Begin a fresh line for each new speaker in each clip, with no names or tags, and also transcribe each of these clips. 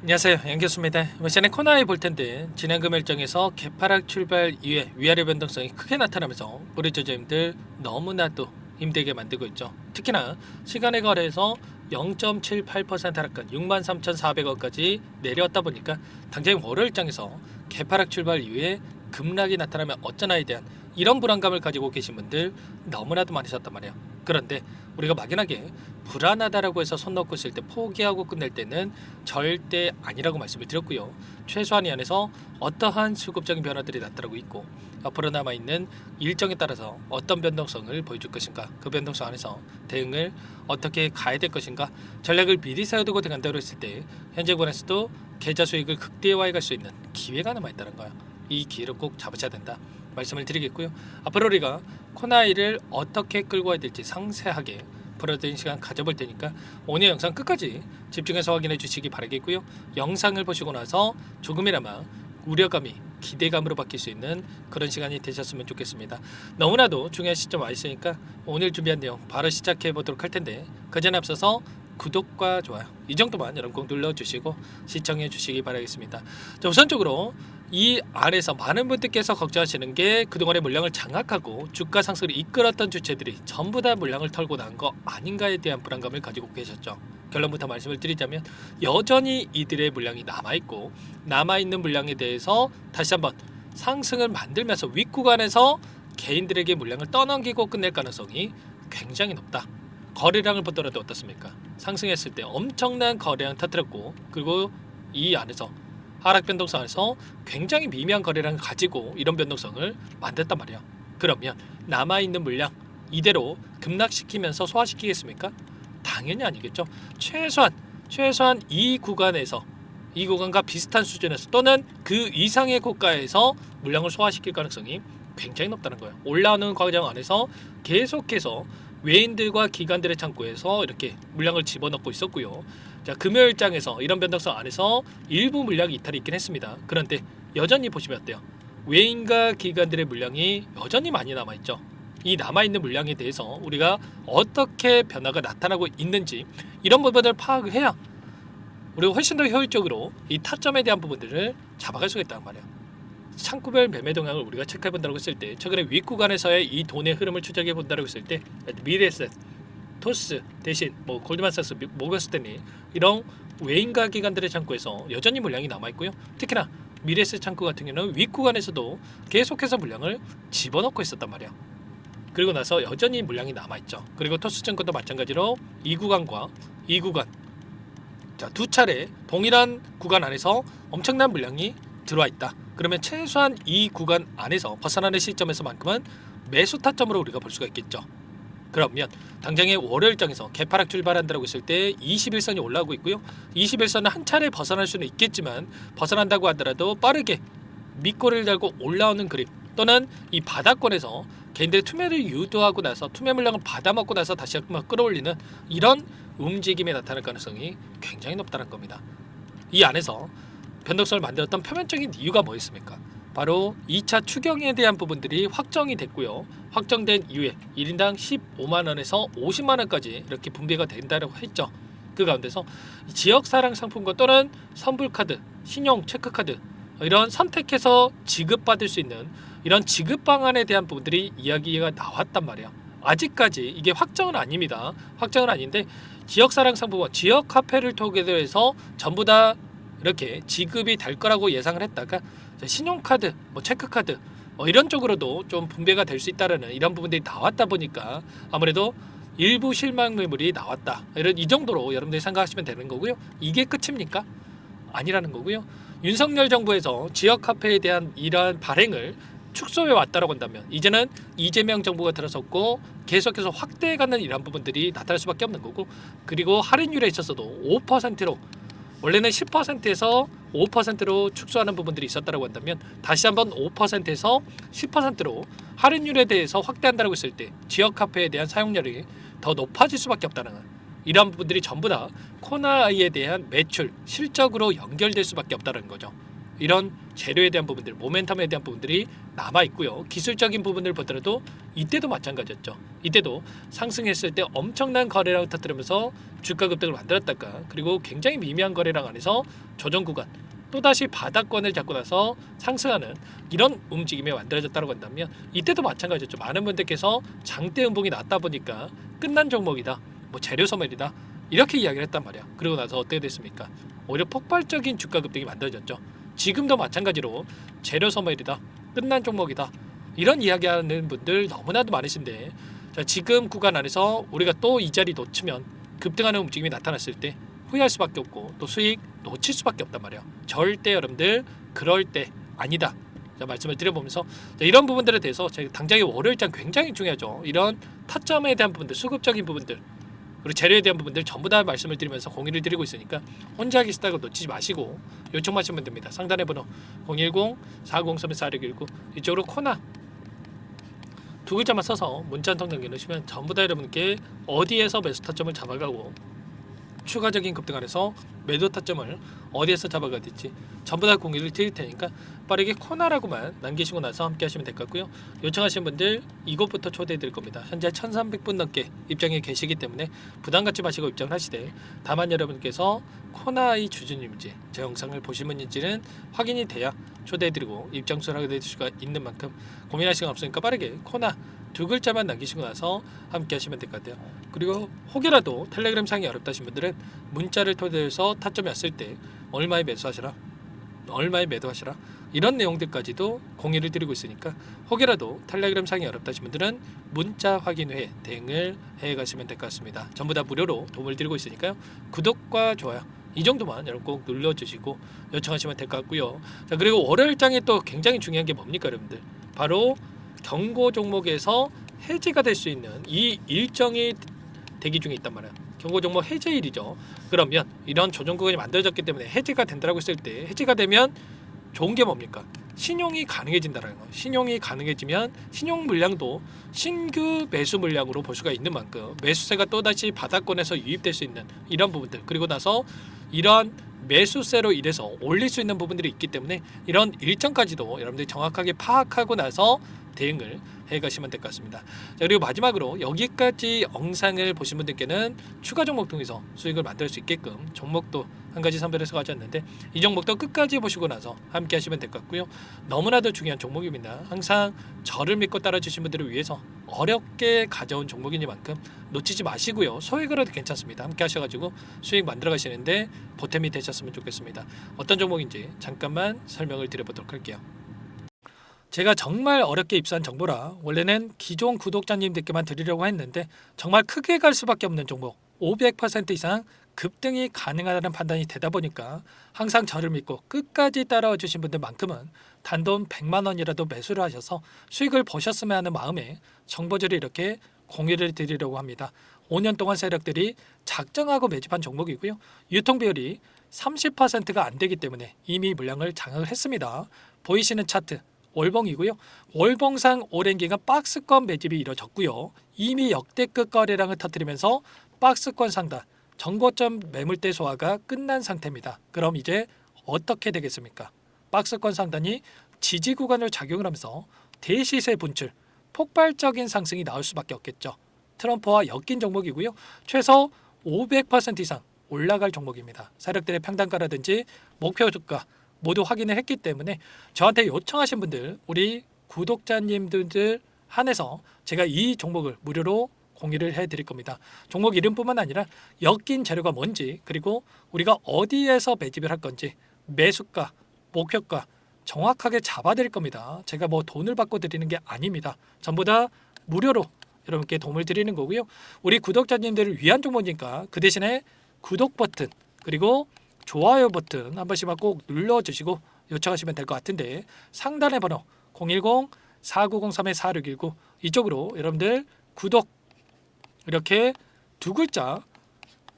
안녕하세요, 양교수입니다. 이번 시간에 코너에 볼 텐데 지난 금일정에서 개파락 출발 이후에 위아래 변동성이 크게 나타나면서 우리 투자자님들 너무나도 힘들게 만들고 있죠. 특히나 시간의 거래에서 0.78% 하락한 63,400원까지 내려왔다 보니까 당장 월요일장에서 개파락 출발 이후에 급락이 나타나면 어쩌나에 대한 이런 불안감을 가지고 계신 분들 너무나도 많으셨단 말이에요. 그런데 우리가 막연하게 불안하다라고 해서 손 놓고 있을 때 포기하고 끝낼 때는 절대 아니라고 말씀을 드렸고요. 최소한 이 안에서 어떠한 수급적인 변화들이 나타나고 있고 앞으로 남아있는 일정에 따라서 어떤 변동성을 보여줄 것인가, 그 변동성 안에서 대응을 어떻게 가야 될 것인가, 전략을 미리 세워두고 들어간다고 했을 때 현재 권에서도 계좌 수익을 극대화해 갈 수 있는 기회가 남아있다는 거예요. 이 기회를 꼭 잡으셔야 된다 말씀을 드리겠고요. 앞으로 우리가 코나이를 어떻게 끌고 와야 될지 상세하게 풀어드리는 시간 가져볼 테니까 오늘 영상 끝까지 집중해서 확인해 주시기 바라겠고요. 영상을 보시고 나서 조금이나마 우려감이 기대감으로 바뀔 수 있는 그런 시간이 되셨으면 좋겠습니다. 너무나도 중요한 시점 와 있으니까 오늘 준비한 내용 바로 시작해 보도록 할 텐데 그 전에 앞서서 구독과 좋아요 이 정도만 여러분 꼭 눌러주시고 시청해 주시기 바라겠습니다. 자, 우선적으로 이 안에서 많은 분들께서 걱정하시는 게 그동안의 물량을 장악하고 주가 상승을 이끌었던 주체들이 전부 다 물량을 털고 난 거 아닌가에 대한 불안감을 가지고 계셨죠. 결론부터 말씀을 드리자면 여전히 이들의 물량이 남아있고 남아있는 물량에 대해서 다시 한번 상승을 만들면서 윗구간에서 개인들에게 물량을 떠넘기고 끝낼 가능성이 굉장히 높다. 거래량을 보더라도 어떻습니까? 상승했을 때 엄청난 거래량 터뜨렸고 그리고 이 안에서 하락 변동성 안에서 굉장히 미미한 거래량을 가지고 이런 변동성을 만들었단 말이야. 그러면 남아있는 물량 이대로 급락시키면서 소화시키겠습니까? 당연히 아니겠죠. 최소한 이 구간에서 이 구간과 비슷한 수준에서 또는 그 이상의 고가에서 물량을 소화시킬 가능성이 굉장히 높다는 거예요. 올라오는 과정 안에서 계속해서 외인들과 기관들의 창고에서 이렇게 물량을 집어넣고 있었고요. 자, 금요일장에서 이런 변동성 안에서 일부 물량이 이탈이 있긴 했습니다. 그런데 여전히 보시면 어때요? 외인과 기관들의 물량이 여전히 많이 남아있죠. 이 남아있는 물량에 대해서 우리가 어떻게 변화가 나타나고 있는지 이런 부분을 파악을 해야 우리가 훨씬 더 효율적으로 이 타점에 대한 부분들을 잡아갈 수가 있다는 말이에요. 창구별 매매 동향을 우리가 체크해 본다고 했을 때 최근에 윗구간에서의 이 돈의 흐름을 추적해 본다고 했을 때 미래에셋, 토스 대신 뭐 골드만삭스, 모건스탠리 이런 외인가 기관들의 창구에서 여전히 물량이 남아 있고요. 특히나 미래에셋 창구 같은 경우는 윗구간에서도 계속해서 물량을 집어넣고 있었단 말이야. 그리고 나서 여전히 물량이 남아 있죠. 그리고 토스증권도 마찬가지로 이 구간과 이 구간, 자, 두 차례 동일한 구간 안에서 엄청난 물량이 들어와 있다. 그러면 최소한 이 구간 안에서 벗어나는 시점에서만큼은 매수 타점으로 우리가 볼 수가 있겠죠. 그러면 당장의 월요일장에서 개파락 출발한다고 했을 때 21선이 올라오고 있고요. 21선은 한 차례 벗어날 수는 있겠지만 벗어난다고 하더라도 빠르게 밑꼬리를 달고 올라오는 그림 또는 이 바닥권에서 개인들의 투매를 유도하고 나서 투매 물량을 받아먹고 나서 다시 한번 끌어올리는 이런 움직임이 나타날 가능성이 굉장히 높다는 겁니다. 이 안에서 변동성을 만들었던 표면적인 이유가 뭐였습니까? 바로 2차 추경에 대한 부분들이 확정이 됐고요. 확정된 이후에 1인당 15만원에서 50만원까지 이렇게 분배가 된다고 했죠. 그 가운데서 지역사랑 상품권 또는 선불카드, 신용 체크카드 이런 선택해서 지급받을 수 있는 이런 지급 방안에 대한 부분들이 이야기가 나왔단 말이에요. 아직까지 이게 확정은 아닙니다. 확정은 아닌데 지역사랑 상품권, 지역 카페를 통해서 전부 다 이렇게 지급이 될 거라고 예상을 했다가 신용카드, 체크카드 이런 쪽으로도 좀 분배가 될 수 있다라는 이런 부분들이 나왔다 보니까 아무래도 일부 실망 매물이 나왔다. 이 정도로 여러분들이 생각하시면 되는 거고요. 이게 끝입니까? 아니라는 거고요. 윤석열 정부에서 지역 카페에 대한 이러한 발행을 축소해 왔다라고 한다면 이제는 이재명 정부가 들어섰고 계속해서 확대해가는 이런 부분들이 나타날 수밖에 없는 거고 그리고 할인율에 있어서도 5%로 원래는 10%에서 5%로 축소하는 부분들이 있었다고 한다면 다시 한번 5%에서 10%로 할인율에 대해서 확대한다고 했을 때 지역 카페에 대한 사용률이 더 높아질 수밖에 없다는 이런 부분들이 전부 다 코나이에 대한 매출, 실적으로 연결될 수밖에 없다는 거죠. 이런 재료에 대한 부분들, 모멘텀에 대한 부분들이 남아 있고요. 기술적인 부분을 보더라도 이때도 마찬가지였죠. 이때도 상승했을 때 엄청난 거래량을 터뜨리면서 주가 급등을 만들었다가 그리고 굉장히 미미한 거래량 안에서 조정 구간 또다시 바닥권을 잡고 나서 상승하는 이런 움직임이 만들어졌다고 한다면 이때도 마찬가지였죠. 많은 분들께서 장대 음봉이 났다 보니까 끝난 종목이다, 뭐 재료 소멸이다 이렇게 이야기를 했단 말이야. 그리고 나서 어떻게 됐습니까? 오히려 폭발적인 주가 급등이 만들어졌죠. 지금도 마찬가지로 재료 소멸이다, 끝난 종목이다 이런 이야기하는 분들 너무나도 많으신데, 자, 지금 구간 안에서 우리가 또 이 자리 놓치면 급등하는 움직임이 나타났을 때 후회할 수밖에 없고 또 수익 놓칠 수밖에 없단 말이에요. 절대 여러분들 그럴 때 아니다. 자, 말씀을 드려보면서 자, 이런 부분들에 대해서 제가 당장의 월요일장 굉장히 중요하죠. 이런 타점에 대한 부분들, 수급적인 부분들 그리고 재료에 대한 부분들 전부 다 말씀을 드리면서 공유를 드리고 있으니까 혼자 하기 스타일을 놓치지 마시고 요청하시면 됩니다. 상단의 번호 010-4031-4619 이쪽으로 코나 두 글자만 써서 문자 한 통 남겨놓으시면 전부 다 여러분께 어디에서 매수 타점을 잡아가고 추가적인 급등 안에서 매도 타점을 어디에서 잡아가야 될지 전부 다 공유를 드릴 테니까 빠르게 코나라고만 남기시고 나서 함께 하시면 될 것 같고요. 요청하신 분들 이곳부터 초대해 드릴 겁니다. 현재 1300분 넘게 입장에 계시기 때문에 부담 갖지 마시고 입장을 하시되, 다만 여러분께서 코나의 주주님인지 제 영상을 보신 분인지는 확인이 돼야 초대해 드리고 입장 수락을 해드릴 수가 있는 만큼 고민할 시간 없으니까 빠르게 코나 두 글자만 남기시고 나서 함께 하시면 될 것 같아요. 그리고 혹여라도 텔레그램 상이 어렵다신 분들은 문자를 토대해서 타점이 왔을 때 얼마에 매수하시라, 얼마에 매도하시라 이런 내용들까지도 공유를 드리고 있으니까 혹여라도 텔레그램 상이 어렵다신 분들은 문자 확인 후에 대응을 해가시면 될 것 같습니다. 전부 다 무료로 도움을 드리고 있으니까요. 구독과 좋아요 이 정도만 여러분 꼭 눌러주시고 요청하시면 될 것 같고요. 자, 그리고 월요일장에 또 굉장히 중요한 게 뭡니까 여러분들? 바로 경고 종목에서 해제가 될 수 있는 이 일정이 대기 중에 있단 말이에요. 경고 종목 해제일이죠. 그러면 이런 조정 구간이 만들어졌기 때문에 해제가 된다고 했을 때, 해제가 되면 좋은 게 뭡니까? 신용이 가능해진다라는 거예요. 신용이 가능해지면 신용 물량도 신규 매수 물량으로 볼 수가 있는 만큼 매수세가 또다시 바닥권에서 유입될 수 있는 이런 부분들, 그리고 나서 이런 매수세로 인해서 올릴 수 있는 부분들이 있기 때문에 이런 일정까지도 여러분들이 정확하게 파악하고 나서 대응을 해가시면 될 것 같습니다. 자, 그리고 마지막으로 여기까지 영상을 보신 분들께는 추가 종목 통해서 수익을 만들 수 있게끔 종목도 한 가지 선별해서 가져왔는데 이 종목도 끝까지 보시고 나서 함께 하시면 될 것 같고요. 너무나도 중요한 종목입니다. 항상 저를 믿고 따라주신 분들을 위해서 어렵게 가져온 종목이니만큼 놓치지 마시고요. 소액으로도 괜찮습니다. 함께 하셔가지고 수익 만들어 가시는데 보탬이 되셨으면 좋겠습니다. 어떤 종목인지 잠깐만 설명을 드려보도록 할게요. 제가 정말 어렵게 입수한 정보라 원래는 기존 구독자님들께만 드리려고 했는데 정말 크게 갈 수밖에 없는 종목, 500% 이상 급등이 가능하다는 판단이 되다 보니까 항상 저를 믿고 끝까지 따라와 주신 분들만큼은 단돈 100만 원이라도 매수를 하셔서 수익을 보셨으면 하는 마음에 정보들을 이렇게 공유를 드리려고 합니다. 5년 동안 세력들이 작정하고 매집한 종목이고요. 유통 비율이 30%가 안 되기 때문에 이미 물량을 장악을 했습니다. 보이시는 차트 월봉이고요. 월봉상 오랜 기간 박스권 매집이 이뤄졌고요. 이미 역대급 거래량을 터뜨리면서 박스권 상단, 정고점 매물대 소화가 끝난 상태입니다. 그럼 이제 어떻게 되겠습니까? 박스권 상단이 지지 구간을 작용을 하면서 대시세 분출, 폭발적인 상승이 나올 수밖에 없겠죠. 트럼프와 엮인 종목이고요. 최소 500% 이상 올라갈 종목입니다. 세력들의 평단가라든지 목표 주가 모두 확인을 했기 때문에 저한테 요청하신 분들, 우리 구독자님들 한해서 제가 이 종목을 무료로 공유를 해드릴 겁니다. 종목 이름뿐만 아니라 엮인 재료가 뭔지, 그리고 우리가 어디에서 매집을 할 건지, 매수가, 목표가 정확하게 잡아드릴 겁니다. 제가 뭐 돈을 받고 드리는 게 아닙니다. 전부 다 무료로 여러분께 도움을 드리는 거고요. 우리 구독자님들을 위한 종목이니까 그 대신에 구독 버튼 그리고 좋아요 버튼 한 번씩만 꼭 눌러주시고 요청하시면 될 것 같은데, 상단의 번호 010-4903-4619 이쪽으로 여러분들 구독 이렇게 두 글자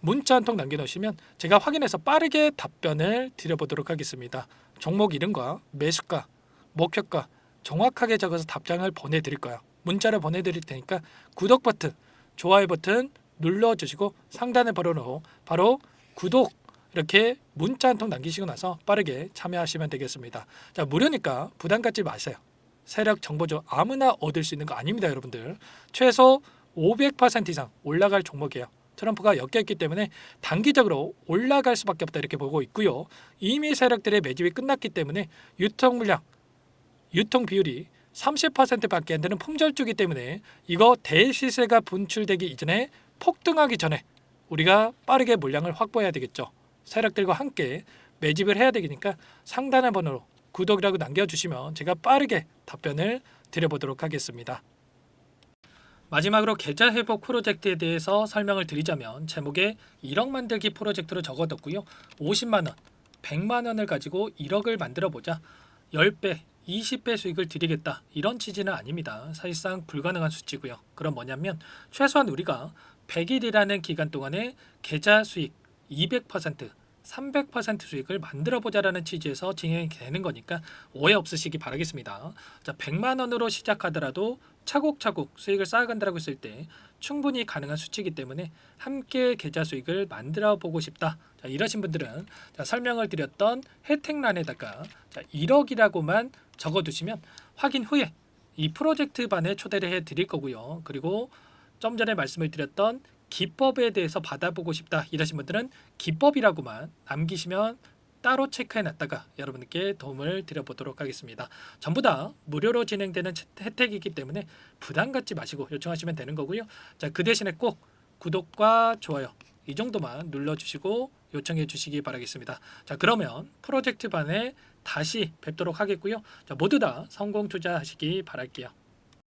문자 한 통 남겨놓으시면 제가 확인해서 빠르게 답변을 드려보도록 하겠습니다. 종목 이름과 매수가, 목표가 정확하게 적어서 답장을 보내드릴 거예요. 문자를 보내드릴 테니까 구독 버튼, 좋아요 버튼 눌러주시고 상단의 번호로 바로 구독 이렇게 문자 한 통 남기시고 나서 빠르게 참여하시면 되겠습니다. 자, 무료니까 부담 갖지 마세요. 세력 정보죠. 아무나 얻을 수 있는 거 아닙니다, 여러분들. 최소 500% 이상 올라갈 종목이에요. 트럼프가 엮였기 때문에 단기적으로 올라갈 수밖에 없다 이렇게 보고 있고요. 이미 세력들의 매집이 끝났기 때문에 유통 물량, 유통 비율이 30%밖에 안 되는 품절주기 때문에 이거 대시세가 분출되기 이전에 폭등하기 전에 우리가 빠르게 물량을 확보해야 되겠죠. 세력들과 함께 매집을 해야 되니까 상단의 번호로 구독이라고 남겨주시면 제가 빠르게 답변을 드려보도록 하겠습니다. 마지막으로 계좌 회복 프로젝트에 대해서 설명을 드리자면 제목에 1억 만들기 프로젝트로 적어뒀고요. 50만 원, 100만 원을 가지고 1억을 만들어 보자. 10배, 20배 수익을 드리겠다. 이런 취지는 아닙니다. 사실상 불가능한 수치고요. 그럼 뭐냐면 최소한 우리가 100일이라는 기간 동안에 계좌 수익 200%, 300% 수익을 만들어 보자라는 취지에서 진행이 되는 거니까 오해 없으시기 바라겠습니다. 자, 100만 원으로 시작하더라도 차곡차곡 수익을 쌓아간다고 했을 때 충분히 가능한 수치이기 때문에 함께 계좌 수익을 만들어 보고 싶다. 자, 이러신 분들은 자, 설명을 드렸던 혜택란에다가 자, 1억이라고만 적어두시면 확인 후에 이 프로젝트 반에 초대를 해 드릴 거고요. 그리고 좀 전에 말씀을 드렸던 기법에 대해서 받아보고 싶다 이러신 분들은 기법이라고만 남기시면 따로 체크해 놨다가 여러분께 도움을 드려보도록 하겠습니다. 전부 다 무료로 진행되는 혜택이기 때문에 부담 갖지 마시고 요청하시면 되는 거고요. 자, 그 대신에 꼭 구독과 좋아요 이 정도만 눌러주시고 요청해 주시기 바라겠습니다. 자, 그러면 프로젝트 반에 다시 뵙도록 하겠고요. 자, 모두 다 성공 투자하시기 바랄게요.